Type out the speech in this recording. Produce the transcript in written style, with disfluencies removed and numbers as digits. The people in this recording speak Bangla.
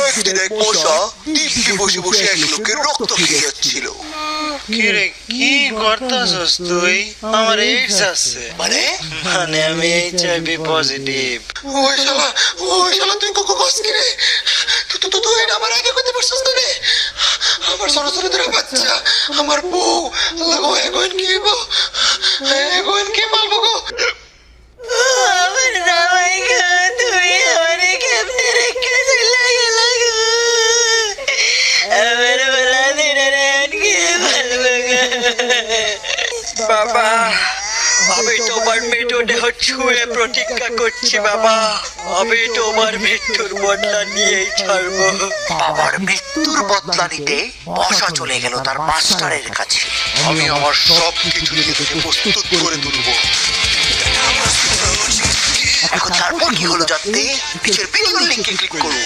একদিন এক মশা দিব্যি বসে বসে এক লোকের রক্ত খেয়ে যাচ্ছিল। কিরে কি করতেছস তুই? আমার এইডস আছে। মানে আমি এইচআইভি পজিটিভ। ওই শালা তুই কস কি রে? তুই এটা আমার আগে করতে পারছিস না রে? আমার ছোট ছোট দুটো বাচ্চা, আমার বউ, লাগো এখন কি গো, এখন কি পালবো গো? আমার জামাই গো, তুমি আমারে কেমনে রেখে চলে গেলা গো? আমার বেলা দিনের আটকে পারবো গো। বাবা, আমি তোমার মৃতদেহ ছুঁয়ে প্রতিজ্ঞা করছি বাবা, আমি তোমার মৃত্যুর বদলা নিয়েই ছাড়বো। বাবার মৃত্যুর বদলা নিতে মশা চলে গেল তার মাস্টারের কাছে। আমি আমার সব কিছু দিয়ে তোকে প্রস্তুত করে তুলবো। এখন তারপর কি হলো জানতে নিচের ভিডিও লিংকে ক্লিক করুন।